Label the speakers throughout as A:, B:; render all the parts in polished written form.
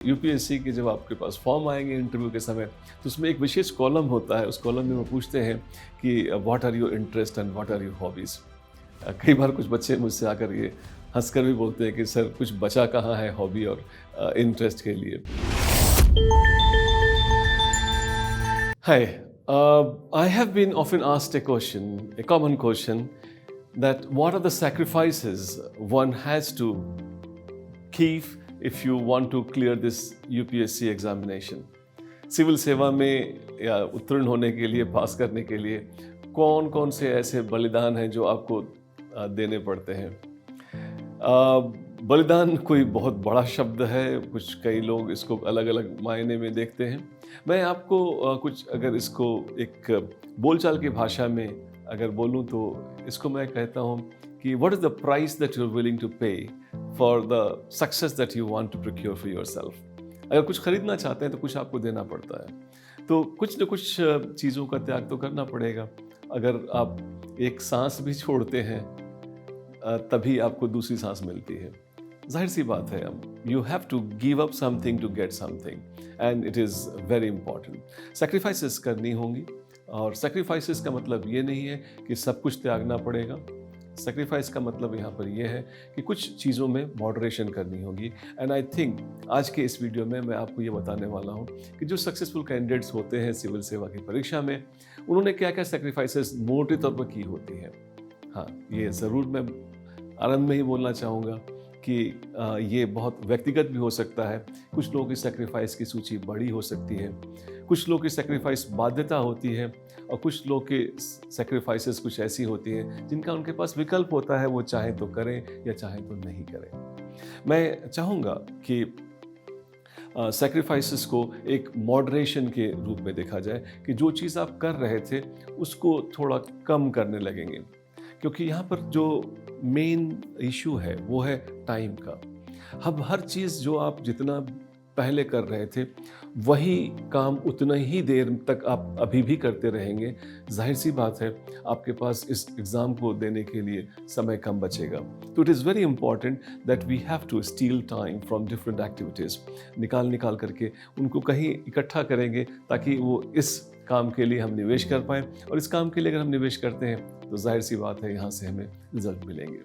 A: UPSC के जब आपके पास फॉर्म आएंगे इंटरव्यू के समय, तो उसमें एक विशेष कॉलम होता है। उस कॉलम में वो पूछते हैं कि what are your interest and what are your hobbies. कई बार कुछ बच्चे मुझसे आकर ये हंसकर भी बोलते हैं कि सर कुछ बचा कहाँ है हॉबी और इंटरेस्ट के लिए। Hi, I have been often asked a question, a common question, that what are the sacrifices one has to keep if you want to clear this UPSC examination? Civil सेवा में या उत्तीर्ण होने के लिए, पास करने के लिए कौन कौन से ऐसे बलिदान हैं जो आपको देने पड़ते हैं? बलिदान कोई बहुत बड़ा शब्द है, कुछ कई लोग इसको अलग अलग मायने में देखते हैं। मैं आपको कुछ अगर इसको एक बोलचाल की भाषा में अगर बोलूं तो इसको मैं कहता हूं कि what is the price that you are willing to pay for the success that you want to procure for yourself. अगर कुछ खरीदना चाहते हैं तो कुछ आपको देना पड़ता है, तो कुछ न कुछ चीज़ों का त्याग तो करना पड़ेगा। अगर आप एक सांस भी छोड़ते हैं तभी आपको दूसरी सांस मिलती है। जाहिर सी बात है, you have to give up something to get something and it is very important. Sacrifices करनी होंगी, और सेक्रीफाइसेस का मतलब ये नहीं है कि सब कुछ त्यागना पड़ेगा। सेक्रीफाइस का मतलब यहाँ पर यह है कि कुछ चीज़ों में मॉडरेशन करनी होगी। एंड आई थिंक आज के इस वीडियो में मैं आपको ये बताने वाला हूँ कि जो सक्सेसफुल कैंडिडेट्स होते हैं सिविल सेवा की परीक्षा में, उन्होंने क्या क्या सेक्रीफाइसेस मोटे तौर पर की होती हैं। हाँ, ये ज़रूर मैं आनंद में ही बोलना चाहूँगा कि ये बहुत व्यक्तिगत भी हो सकता है। कुछ लोगों की सेक्रीफाइस की सूची बड़ी हो सकती है, कुछ लोगों की सेक्रीफाइस बाध्यता होती है, और कुछ लोग के सेक्रीफाइसेस कुछ ऐसी होती हैं जिनका उनके पास विकल्प होता है, वो चाहे तो करें या चाहे तो नहीं करें। मैं चाहूँगा कि सेक्रीफाइसेस को एक मॉडरेशन के रूप में देखा जाए कि जो चीज़ आप कर रहे थे उसको थोड़ा कम करने लगेंगे, क्योंकि यहाँ पर जो मेन इशू है वो है टाइम का। अब हर चीज़ जो आप जितना पहले कर रहे थे वही काम उतना ही देर तक आप अभी भी करते रहेंगे, जाहिर सी बात है आपके पास इस एग्ज़ाम को देने के लिए समय कम बचेगा। तो it is very important that we have to steal time from different activities, निकाल करके उनको कहीं इकट्ठा करेंगे ताकि वो इस काम के लिए हम निवेश कर पाएँ, और इस काम के लिए अगर हम निवेश करते हैं तो जाहिर सी बात है यहाँ से हमें रिजल्ट मिलेंगे।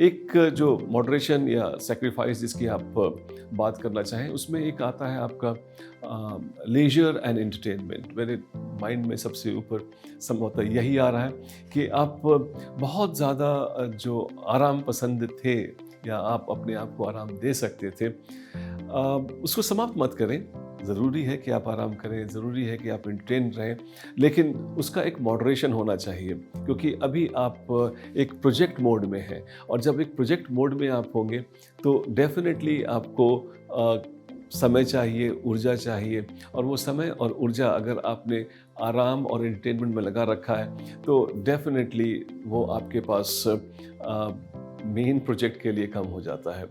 A: एक जो मॉडरेशन या सेक्रीफाइस जिसकी आप बात करना चाहें, उसमें एक आता है आपका लेजर एंड एंटरटेनमेंट। मेरे माइंड में सबसे ऊपर संभवतः यही आ रहा है कि आप बहुत ज़्यादा जो आराम पसंद थे या आप अपने आप को आराम दे सकते थे, उसको समाप्त मत करें। ज़रूरी है कि आप आराम करें, ज़रूरी है कि आप एंटरटेन रहें, लेकिन उसका एक मॉडरेशन होना चाहिए, क्योंकि अभी आप एक प्रोजेक्ट मोड में हैं, और जब एक प्रोजेक्ट मोड में आप होंगे तो डेफिनेटली आपको समय चाहिए, ऊर्जा चाहिए, और वो समय और ऊर्जा अगर आपने आराम और एंटरटेनमेंट में लगा रखा है तो डेफिनेटली वो आपके पास मेन प्रोजेक्ट के लिए कम हो जाता है।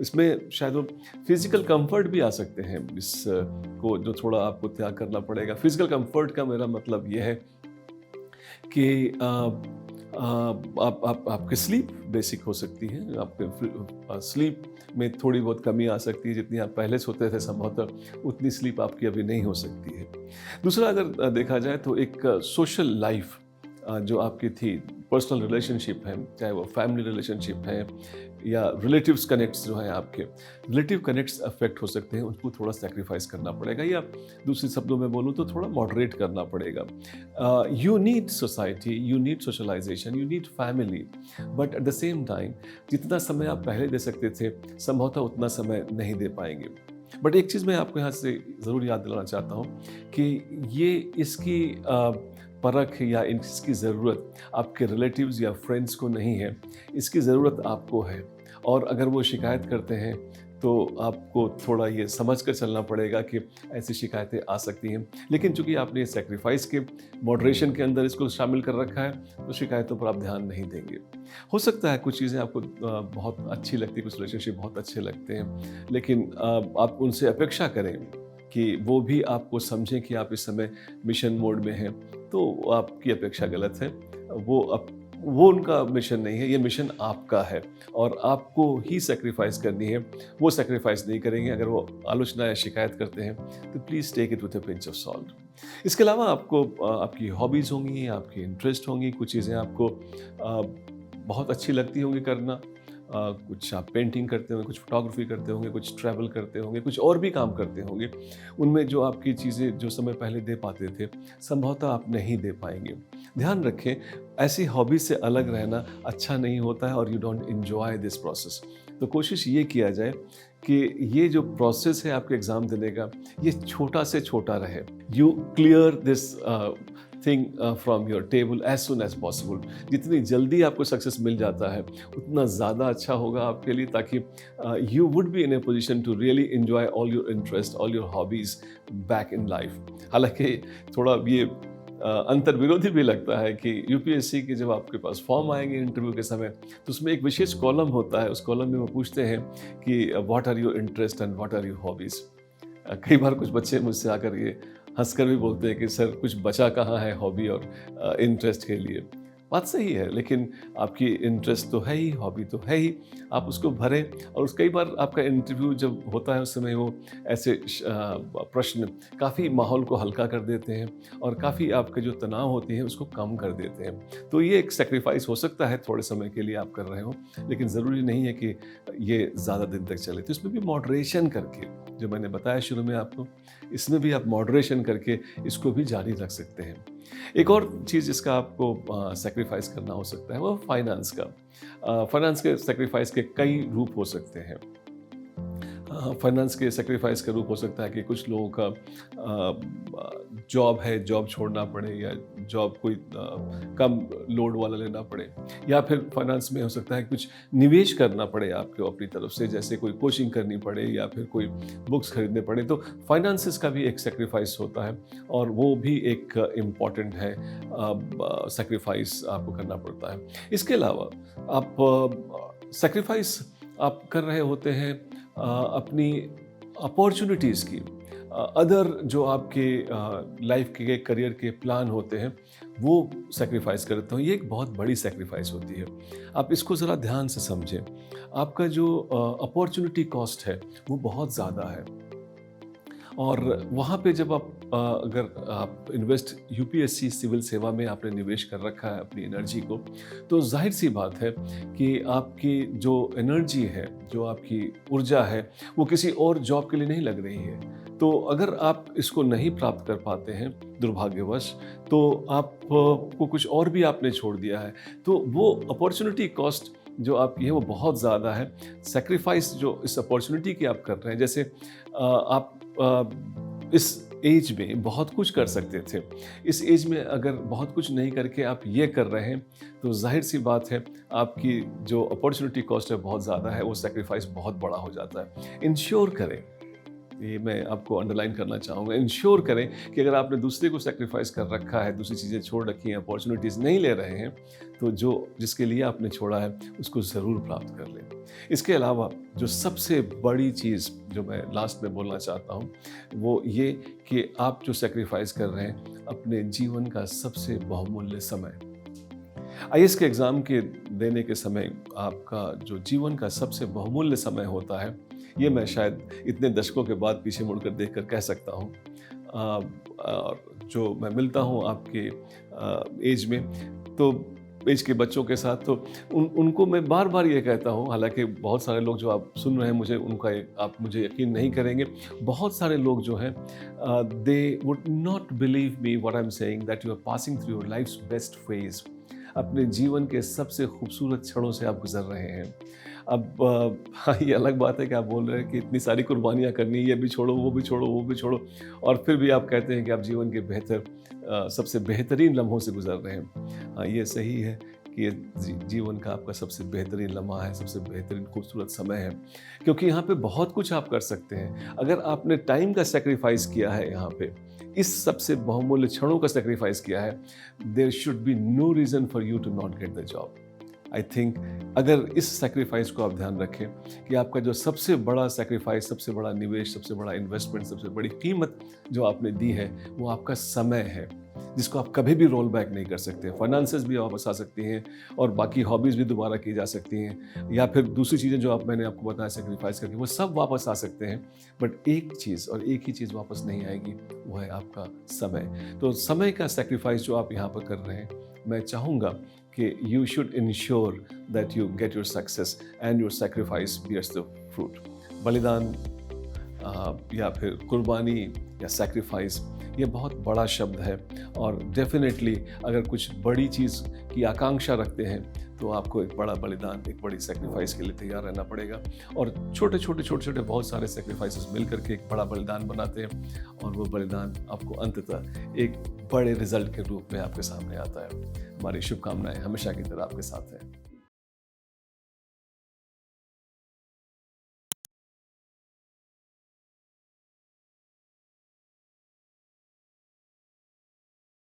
A: इसमें शायद वो फिज़िकल कंफर्ट भी आ सकते हैं, इस को जो थोड़ा आपको त्याग करना पड़ेगा। फिज़िकल कंफर्ट का मेरा मतलब ये है कि आपकी स्लीप बेसिक हो सकती है, आपके स्लीप में थोड़ी बहुत कमी आ सकती है। जितनी आप पहले सोते थे संभवतः उतनी स्लीप आपकी अभी नहीं हो सकती है। दूसरा अगर देखा जाए तो एक सोशल लाइफ जो आपकी थी, पर्सनल रिलेशनशिप है, चाहे वो फैमिली रिलेशनशिप है या रिलेटिव्स कनेक्ट्स जो हैं आपके, रिलेटिव कनेक्ट्स अफेक्ट हो सकते हैं, उनको थोड़ा सेक्रीफाइस करना पड़ेगा, या दूसरे शब्दों में बोलूँ तो थोड़ा मॉडरेट करना पड़ेगा। You need society, you need socialization, you need family, but at the same time जितना समय आप पहले दे सकते थे संभवतः उतना समय नहीं दे पाएंगे। बट एक चीज़ मैं आपको यहाँ से ज़रूर याद दिलाना चाहता हूँ कि ये इसकी परख या इसकी ज़रूरत आपके रिलेटिव्स या फ्रेंड्स को नहीं है, इसकी ज़रूरत आपको है। और अगर वो शिकायत करते हैं तो आपको थोड़ा ये समझ कर चलना पड़ेगा कि ऐसी शिकायतें आ सकती हैं, लेकिन चूंकि आपने सेक्रीफाइस के मॉडरेशन के अंदर इसको शामिल कर रखा है तो शिकायतों पर आप ध्यान नहीं देंगे। हो सकता है कुछ चीज़ें आपको बहुत अच्छी लगती, कुछ रिलेशनशिप बहुत अच्छे लगते हैं, लेकिन आप उनसे अपेक्षा करें कि वो भी आपको समझें कि आप इस समय मिशन मोड में हैं, तो आपकी अपेक्षा गलत है। वो अब वो उनका मिशन नहीं है, ये मिशन आपका है और आपको ही सैक्रिफाइस करनी है। वो सैक्रिफाइस नहीं करेंगे। अगर वो आलोचना या शिकायत करते हैं तो please take it with a pinch of salt. इसके अलावा आपको आपकी हॉबीज़ होंगी, आपकी इंटरेस्ट होंगी, कुछ चीज़ें आपको बहुत अच्छी लगती होंगी करना। कुछ आप पेंटिंग करते होंगे, कुछ फोटोग्राफी करते होंगे, कुछ ट्रैवल करते होंगे, कुछ और भी काम करते होंगे। उनमें जो आपकी चीज़ें जो समय पहले दे पाते थे, संभवतः आप नहीं दे पाएँगे। ध्यान रखें, ऐसी हॉबी से अलग रहना अच्छा नहीं होता है और you don't enjoy this process. तो कोशिश ये किया जाए कि ये जो प्रोसेस है आपके एग्ज़ाम देने का, ये छोटा से छोटा रहे। You clear this thing from your table as soon as possible. जितनी जल्दी आपको सक्सेस मिल जाता है उतना ज़्यादा अच्छा होगा आपके लिए, ताकि you would be in a position to really enjoy all your interest, all your hobbies back in life. हालांकि थोड़ा ये अंतर विरोधी भी लगता है कि यूपीएससी के जब आपके पास फॉर्म आएंगे इंटरव्यू के समय, तो उसमें एक विशेष कॉलम होता है। उस कॉलम में वो पूछते हैं कि what are your interest and what are your hobbies. कई बार कुछ बच्चे मुझसे आकर ये हंसकर भी बोलते हैं कि सर कुछ बचा कहाँ है हॉबी और इंटरेस्ट के लिए। बात सही है, लेकिन आपकी इंटरेस्ट तो है ही, हॉबी तो है ही, आप उसको भरें। और उस कई बार आपका इंटरव्यू जब होता है उस समय वो ऐसे प्रश्न काफ़ी माहौल को हल्का कर देते हैं और काफ़ी आपके जो तनाव होती है उसको कम कर देते हैं। तो ये एक सेक्रीफाइस हो सकता है, थोड़े समय के लिए आप कर रहे हो, लेकिन ज़रूरी नहीं है कि ये ज़्यादा दिन तक चले। तो इसमें भी मॉडरेशन करके, जो मैंने बताया शुरू में आपको, इसमें भी आप मॉडरेशन करके इसको भी जारी रख सकते हैं। एक और चीज़ जिसका आपको सैक्रिफाइस करना हो सकता है वो फाइनेंस का। फाइनेंस के सैक्रिफाइस के कई रूप हो सकते हैं। फाइनेंस के सैक्रिफाइस का रूप हो सकता है कि कुछ लोगों का जॉब है, जॉब छोड़ना पड़े, या जॉब कोई कम लोड वाला लेना पड़े, या फिर फाइनेंस में हो सकता है कुछ निवेश करना पड़े आपको अपनी तरफ से, जैसे कोई कोचिंग करनी पड़े या फिर कोई बुक्स खरीदने पड़े। तो फाइनेंसिस का भी एक सैक्रिफाइस होता है और वो भी एक इम्पॉर्टेंट है, सैक्रिफाइस आपको करना पड़ता है। इसके अलावा आप सैक्रिफाइस आप कर रहे होते हैं अपनी अपॉर्चुनिटीज़ की, अदर जो आपके लाइफ के करियर के प्लान होते हैं वो सैक्रिफाइस करते हो। ये एक बहुत बड़ी सैक्रिफाइस होती है। आप इसको ज़रा ध्यान से समझें। आपका जो अपॉर्चुनिटी कॉस्ट है वो बहुत ज़्यादा है और वहाँ पे जब आप अगर आप इन्वेस्ट यूपीएससी सिविल सेवा में आपने निवेश कर रखा है अपनी एनर्जी को, तो जाहिर सी बात है कि आपकी जो एनर्जी है, जो आपकी ऊर्जा है, वो किसी और जॉब के लिए नहीं लग रही है। तो अगर आप इसको नहीं प्राप्त कर पाते हैं दुर्भाग्यवश, तो आप को कुछ और भी आपने छोड़ दिया है। तो वो अपॉर्चुनिटी कॉस्ट जो आपकी है वो बहुत ज़्यादा है। सैक्रिफाइस जो इस अपॉर्चुनिटी की आप कर रहे हैं, जैसे आप इस एज में बहुत कुछ कर सकते थे। इस एज में अगर बहुत कुछ नहीं करके आप ये कर रहे हैं, तो जाहिर सी बात है आपकी जो अपॉर्चुनिटी कॉस्ट है बहुत ज़्यादा है, वो सैक्रिफाइस बहुत बड़ा हो जाता है। इंश्योर करें, ये मैं आपको अंडरलाइन करना चाहूँगा, इंश्योर करें कि अगर आपने दूसरे को सैक्रिफाइस कर रखा है, दूसरी चीज़ें छोड़ रखी हैं, अपॉर्चुनिटीज़ नहीं ले रहे हैं, तो जो जिसके लिए आपने छोड़ा है उसको ज़रूर प्राप्त कर लें। इसके अलावा जो सबसे बड़ी चीज़ जो मैं लास्ट में बोलना चाहता हूँ वो ये कि आप जो सैक्रिफाइस कर रहे हैं अपने जीवन का सबसे बहुमूल्य समय, आईएएस के एग्ज़ाम के देने के समय आपका जो जीवन का सबसे बहुमूल्य समय होता है, ये मैं शायद इतने दशकों के बाद पीछे मुड़कर देखकर कह सकता हूँ। जो मैं मिलता हूँ आपके एज में, तो एज के बच्चों के साथ, तो उनको मैं बार बार ये कहता हूँ, हालांकि बहुत सारे लोग जो आप सुन रहे हैं मुझे उनका आप मुझे यकीन नहीं करेंगे, बहुत सारे लोग जो हैं they would not believe me what I am saying that you are passing through your life's best phase. अपने जीवन के सबसे खूबसूरत क्षणों से आप गुजर रहे हैं। अब हाँ, ये अलग बात है कि आप बोल रहे हैं कि इतनी सारी कुर्बानियाँ करनी, ये भी छोड़ो, वो भी छोड़ो, वो भी छोड़ो, और फिर भी आप कहते हैं कि आप जीवन के सबसे बेहतरीन लम्हों से गुजर रहे हैं। हाँ, ये सही है कि ये जीवन का आपका सबसे बेहतरीन लम्हा है, सबसे बेहतरीन खूबसूरत समय है, क्योंकि यहाँ पे बहुत कुछ आप कर सकते हैं। अगर आपने टाइम का सेक्रीफाइस किया है, यहाँ पे इस सबसे बहुमूल्य क्षणों का सेक्रीफाइस किया है, there should be no reason for you to not get the job. I think अगर इस सेक्रीफाइस को आप ध्यान रखें कि आपका जो सबसे बड़ा सेक्रीफाइस, सबसे बड़ा निवेश, सबसे बड़ा इन्वेस्टमेंट, सबसे बड़ी कीमत जो आपने दी है वो आपका समय है। जिसको आप कभी भी रोल बैक नहीं कर सकते। फाइनेंसेस भी वापस आ सकती हैं और बाकी हॉबीज़ भी दोबारा की जा सकती हैं, या फिर दूसरी चीज़ें जो मैंने आपको बताया सेक्रीफाइस करके, वो सब वापस आ सकते हैं। बट एक चीज़ और एक ही चीज़ वापस नहीं आएगी, वो है आपका समय। तो समय का सेक्रीफाइस जो आप यहाँ पर कर रहे हैं, मैं चाहूँगा कि you should ensure that you get your success and your sacrifice bears the fruit. बलिदान या फिर कुर्बानी या सेक्रीफाइस, ये बहुत बड़ा शब्द है, और डेफिनेटली अगर कुछ बड़ी चीज़ की आकांक्षा रखते हैं तो आपको एक बड़ा बलिदान, एक बड़ी सेक्रीफाइस के लिए तैयार रहना पड़ेगा। और छोटे छोटे बहुत सारे सेक्रीफाइसेस मिल करके एक बड़ा बलिदान बनाते हैं, और वो बलिदान आपको अंततः एक बड़े रिजल्ट के रूप में आपके सामने आता है। हमारी शुभकामनाएं हमेशा की तरह आपके साथ हैं।